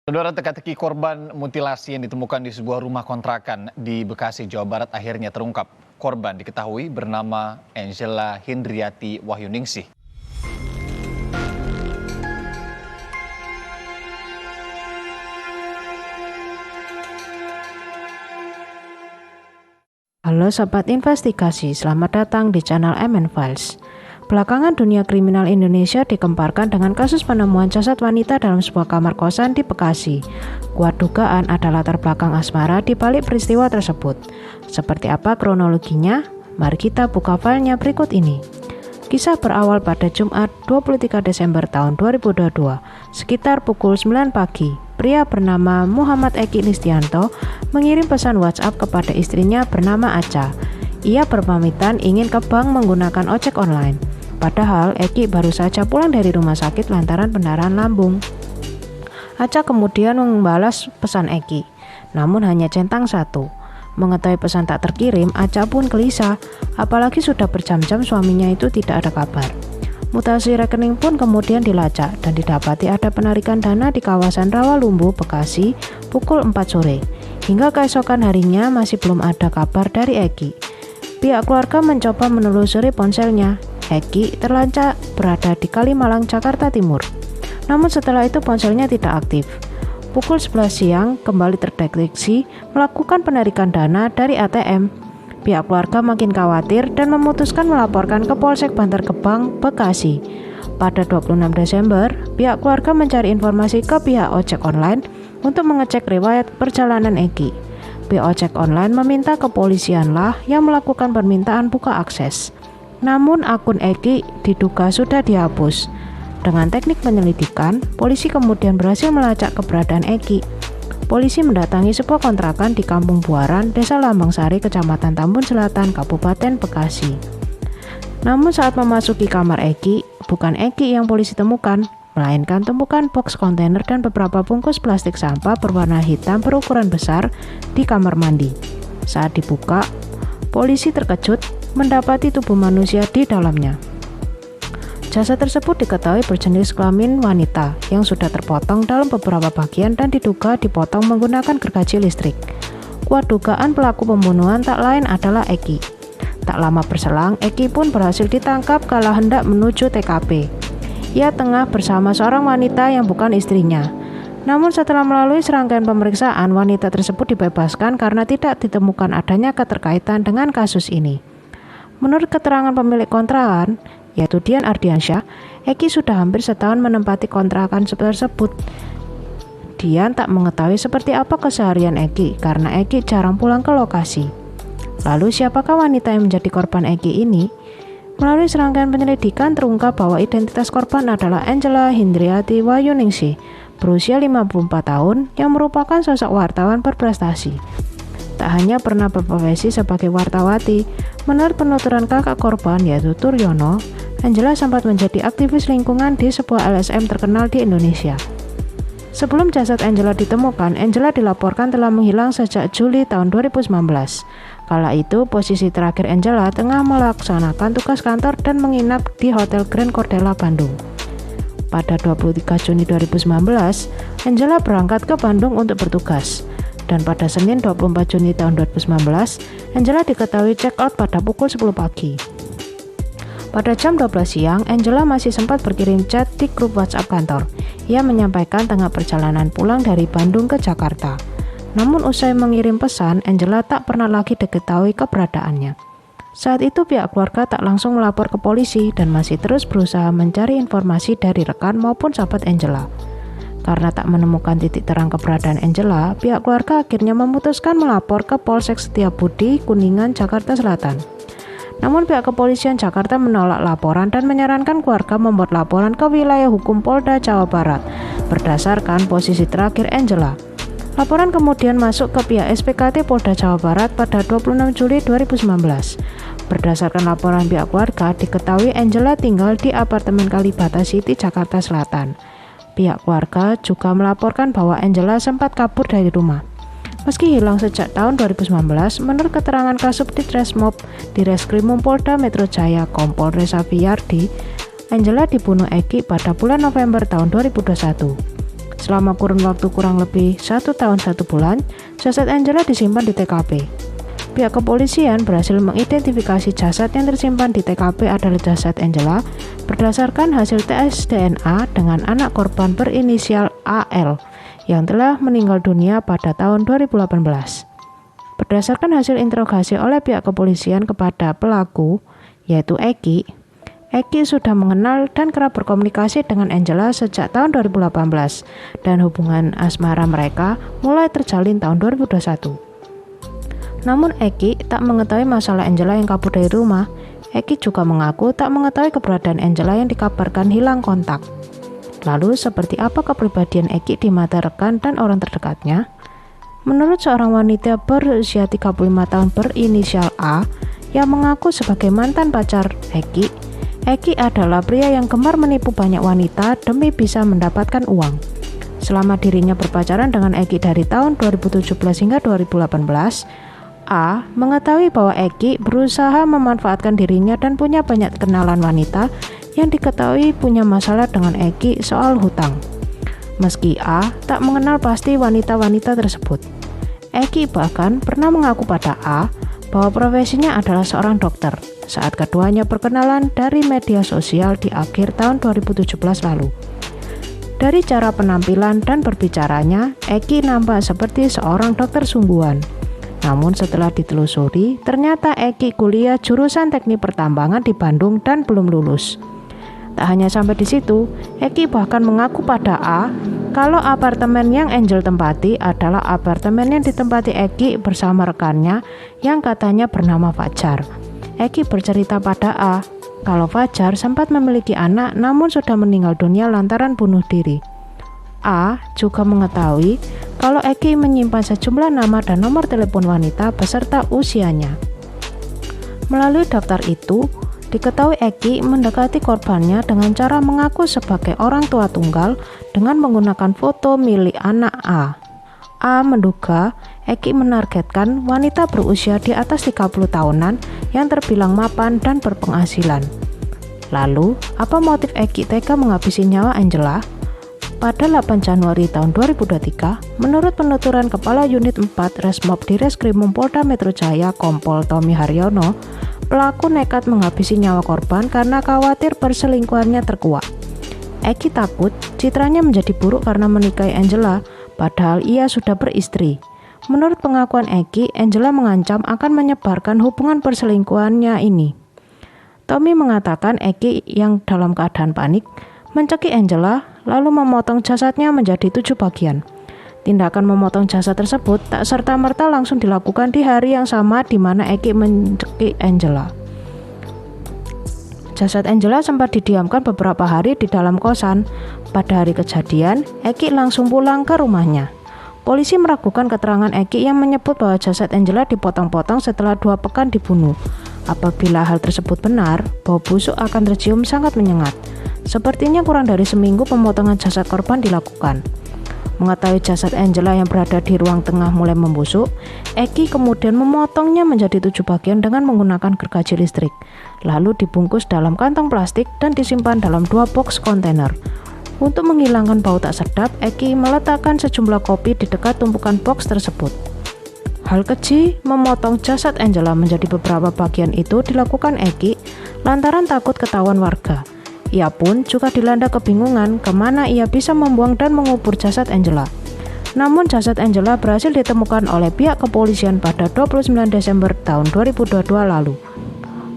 Saudara, teka-teki korban mutilasi yang ditemukan di sebuah rumah kontrakan di Bekasi, Jawa Barat akhirnya terungkap. Korban diketahui bernama Angela Hindriati Wahyuningsih. Halo Sobat Investigasi, selamat datang di channel MN Files. Belakangan dunia kriminal Indonesia dikemparkan dengan kasus penemuan jasad wanita dalam sebuah kamar kosan di Bekasi. Kuat dugaan ada latar belakang asmara di balik peristiwa tersebut. Seperti apa kronologinya? Mari kita buka filenya berikut ini. Kisah berawal pada Jumat 23 Desember tahun 2022, sekitar pukul 9 pagi. Pria bernama Muhammad Eki Listianto mengirim pesan WhatsApp kepada istrinya bernama Aca. Ia berpamitan ingin ke bank menggunakan ojek online. Padahal Eki baru saja pulang dari rumah sakit lantaran pendarahan lambung. Aca kemudian membalas pesan Eki, namun hanya centang satu. Mengetahui pesan tak terkirim, Aca pun gelisah, apalagi sudah berjam-jam suaminya itu tidak ada kabar. Mutasi rekening pun kemudian dilacak dan didapati ada penarikan dana di kawasan Rawalumbu, Bekasi pukul 4 sore. Hingga keesokan harinya masih belum ada kabar dari Eki. Pihak keluarga mencoba menelusuri ponselnya. Eki terlacak berada di Kalimalang, Jakarta Timur. Namun setelah itu ponselnya tidak aktif. Pukul 11 siang kembali terdeteksi melakukan penarikan dana dari ATM. Pihak keluarga makin khawatir dan memutuskan melaporkan ke Polsek Bantar Gebang, Bekasi. Pada 26 Desember, pihak keluarga mencari informasi ke pihak ojek online untuk mengecek riwayat perjalanan Eki. Pihak ojek online meminta kepolisianlah yang melakukan permintaan buka akses. Namun akun Eki diduga sudah dihapus. Dengan teknik penyelidikan, polisi kemudian berhasil melacak keberadaan Eki. Polisi mendatangi sebuah kontrakan di Kampung Buaran, Desa Lambang Sari, Kecamatan Tambun Selatan, Kabupaten Bekasi. Namun saat memasuki kamar Eki, bukan Eki yang polisi temukan, melainkan tumpukan box kontainer dan beberapa bungkus plastik sampah berwarna hitam berukuran besar di kamar mandi. Saat dibuka, polisi terkejut mendapati tubuh manusia di dalamnya. Jasad tersebut diketahui berjenis kelamin wanita yang sudah terpotong dalam beberapa bagian dan diduga dipotong menggunakan gergaji listrik. Kuat dugaan pelaku pembunuhan tak lain adalah Eki. Tak lama berselang, Eki pun berhasil ditangkap kala hendak menuju TKP. Ia tengah bersama seorang wanita yang bukan istrinya. Namun setelah melalui serangkaian pemeriksaan, wanita tersebut dibebaskan karena tidak ditemukan adanya keterkaitan dengan kasus ini. Menurut keterangan pemilik kontrakan, yaitu Dian Ardiansyah, Eki sudah hampir setahun menempati kontrakan tersebut. Dian tak mengetahui seperti apa keseharian Eki karena Eki jarang pulang ke lokasi. Lalu siapakah wanita yang menjadi korban Eki ini? Melalui serangkaian penyelidikan terungkap bahwa identitas korban adalah Angela Hindriati Wahyuningsih, berusia 54 tahun yang merupakan sosok wartawan berprestasi. Tak hanya pernah berprofesi sebagai wartawati, menurut penuturan kakak korban yaitu Turyono, Angela sempat menjadi aktivis lingkungan di sebuah LSM terkenal di Indonesia. Sebelum jasad Angela ditemukan, Angela dilaporkan telah menghilang sejak Juli tahun 2019. Kala itu, posisi terakhir Angela tengah melaksanakan tugas kantor dan menginap di Hotel Grand Cordella, Bandung. Pada 23 Juni 2019, Angela berangkat ke Bandung untuk bertugas. Dan pada Senin 24 Juni tahun 2019, Angela diketahui check out pada pukul 10 pagi. Pada jam 12 siang, Angela masih sempat berkirim chat di grup WhatsApp kantor. Ia menyampaikan tengah perjalanan pulang dari Bandung ke Jakarta. Namun usai mengirim pesan, Angela tak pernah lagi diketahui keberadaannya. Saat itu pihak keluarga tak langsung melapor ke polisi dan masih terus berusaha mencari informasi dari rekan maupun sahabat Angela. Karena tak menemukan titik terang keberadaan Angela, pihak keluarga akhirnya memutuskan melapor ke Polsek Setiabudi, Kuningan, Jakarta Selatan. Namun pihak kepolisian Jakarta menolak laporan dan menyarankan keluarga membuat laporan ke wilayah hukum Polda Jawa Barat berdasarkan posisi terakhir Angela. Laporan kemudian masuk ke pihak SPKT Polda Jawa Barat pada 26 Juli 2019. Berdasarkan laporan pihak keluarga, diketahui Angela tinggal di apartemen Kalibata City, Jakarta Selatan. Pihak keluarga juga melaporkan bahwa Angela sempat kabur dari rumah. Meski hilang sejak tahun 2019, menurut keterangan Kasubdit Resmob di Reskrimum Polda Metro Jaya Kompol Reza Viyardi, Angela dibunuh Eki pada bulan November tahun 2021. Selama kurun waktu kurang lebih 1 tahun 1 bulan, jasad Angela disimpan di TKP. Pihak kepolisian berhasil mengidentifikasi jasad yang tersimpan di TKP adalah jasad Angela berdasarkan hasil tes DNA dengan anak korban berinisial AL yang telah meninggal dunia pada tahun 2018. Berdasarkan hasil interogasi oleh pihak kepolisian kepada pelaku, yaitu Eki sudah mengenal dan kerap berkomunikasi dengan Angela sejak tahun 2018 dan hubungan asmara mereka mulai terjalin tahun 2021. Namun Eki tak mengetahui masalah Angela yang kabur dari rumah. Eki juga mengaku tak mengetahui keberadaan Angela yang dikabarkan hilang kontak. Lalu seperti apa kepribadian Eki di mata rekan dan orang terdekatnya? Menurut seorang wanita berusia 35 tahun berinisial A yang mengaku sebagai mantan pacar Eki adalah pria yang gemar menipu banyak wanita demi bisa mendapatkan uang. Selama dirinya berpacaran dengan Eki dari tahun 2017 hingga 2018, A mengetahui bahwa Eki berusaha memanfaatkan dirinya dan punya banyak kenalan wanita yang diketahui punya masalah dengan Eki soal hutang. Meski A tak mengenal pasti wanita-wanita tersebut, Eki bahkan pernah mengaku pada A bahwa profesinya adalah seorang dokter saat keduanya berkenalan dari media sosial di akhir tahun 2017 lalu. Dari cara penampilan dan berbicaranya, Eki nampak seperti seorang dokter sungguhan. Namun setelah ditelusuri, ternyata Eki kuliah jurusan teknik pertambangan di Bandung dan belum lulus. Tak hanya sampai di situ, Eki bahkan mengaku pada A kalau apartemen yang Angel tempati adalah apartemen yang ditempati Eki bersama rekannya yang katanya bernama Fajar. Eki bercerita pada A kalau Fajar sempat memiliki anak namun sudah meninggal dunia lantaran bunuh diri. A juga mengetahui kalau Eki menyimpan sejumlah nama dan nomor telepon wanita beserta usianya. Melalui daftar itu, diketahui Eki mendekati korbannya dengan cara mengaku sebagai orang tua tunggal dengan menggunakan foto milik anak A. A menduga Eki menargetkan wanita berusia di atas 30 tahunan yang terbilang mapan dan berpenghasilan. Lalu, apa motif Eki tega menghabisi nyawa Angela? Pada 8 Januari tahun 2023, menurut penuturan Kepala Unit 4 Resmob di Reskrimum Polda Metro Jaya Kompol Tommy Haryono, pelaku nekat menghabisi nyawa korban karena khawatir perselingkuhannya terkuak. Eki takut citranya menjadi buruk karena menikahi Angela, padahal ia sudah beristri. Menurut pengakuan Eki, Angela mengancam akan menyebarkan hubungan perselingkuhannya ini. Tommy mengatakan Eki yang dalam keadaan panik mencekik Angela lalu memotong jasadnya menjadi 7 bagian. Tindakan memotong jasad tersebut tak serta-merta langsung dilakukan di hari yang sama di mana Eki mencekik Angela. Jasad Angela sempat didiamkan beberapa hari di dalam kosan. Pada hari kejadian, Eki langsung pulang ke rumahnya. Polisi meragukan keterangan Eki yang menyebut bahwa jasad Angela dipotong-potong setelah 2 pekan dibunuh. Apabila hal tersebut benar, bau busuk akan tercium sangat menyengat. Sepertinya kurang dari seminggu pemotongan jasad korban dilakukan. Mengetahui jasad Angela yang berada di ruang tengah mulai membusuk, Eki kemudian memotongnya menjadi 7 bagian dengan menggunakan gergaji listrik, lalu dibungkus dalam kantong plastik dan disimpan dalam 2 box kontainer. Untuk menghilangkan bau tak sedap, Eki meletakkan sejumlah kopi di dekat tumpukan box tersebut. Hal keji memotong jasad Angela menjadi beberapa bagian itu dilakukan Eki lantaran takut ketahuan warga. Ia pun juga dilanda kebingungan kemana ia bisa membuang dan mengubur jasad Angela. Namun jasad Angela berhasil ditemukan oleh pihak kepolisian pada 29 Desember tahun 2022 lalu.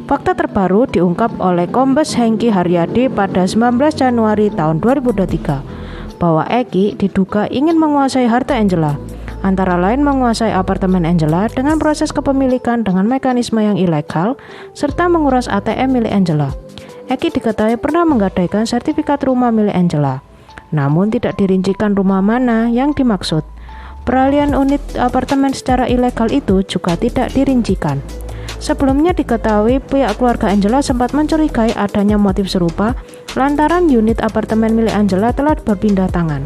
Fakta terbaru diungkap oleh Kombes Hengki Haryadi pada 19 Januari tahun 2023 bahwa Eki diduga ingin menguasai harta Angela, antara lain menguasai apartemen Angela dengan proses kepemilikan dengan mekanisme yang ilegal serta menguras ATM milik Angela. Eki diketahui pernah menggadaikan sertifikat rumah milik Angela, namun tidak dirincikan rumah mana yang dimaksud. Peralihan unit apartemen secara ilegal itu juga tidak dirincikan. Sebelumnya diketahui pihak keluarga Angela sempat mencurigai adanya motif serupa lantaran unit apartemen milik Angela telah berpindah tangan.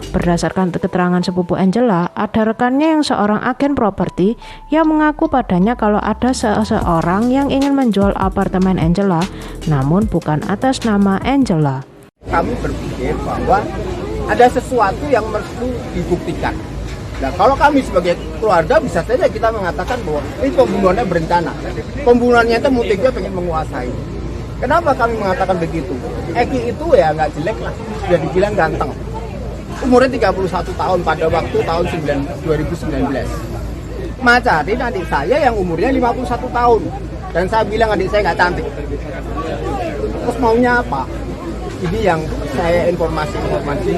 Berdasarkan keterangan sepupu Angela, ada rekannya yang seorang agen properti yang mengaku padanya kalau ada seseorang yang ingin menjual apartemen Angela, namun bukan atas nama Angela. Kami berpikir bahwa ada sesuatu yang perlu dibuktikan. Nah, kalau kami sebagai keluarga bisa saja kita mengatakan bahwa ini pembunuhannya berencana. Pembunuhannya itu motifnya pengen menguasai. Kenapa kami mengatakan begitu? Eki itu ya nggak jelek lah, sudah dibilang ganteng. Umurnya 31 tahun pada waktu tahun 2019. Macarin adik saya yang umurnya 51 tahun. Dan saya bilang adik saya nggak cantik. Terus maunya apa? Ini yang saya informasi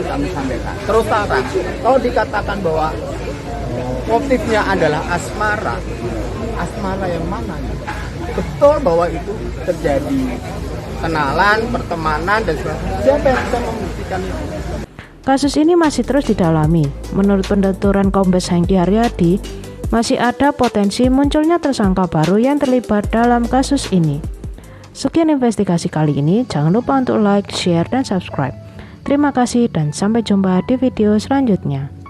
kami sampaikan. Terus terang, kalau dikatakan bahwa motifnya adalah asmara, asmara yang mana? Betul bahwa itu terjadi kenalan, pertemanan, dan sebagainya. Siapa yang bisa membuktikan itu? Kasus ini masih terus didalami. Menurut penuturan Kombes Hengki Haryadi, masih ada potensi munculnya tersangka baru yang terlibat dalam kasus ini. Sekian investigasi kali ini, jangan lupa untuk like, share, dan subscribe. Terima kasih dan sampai jumpa di video selanjutnya.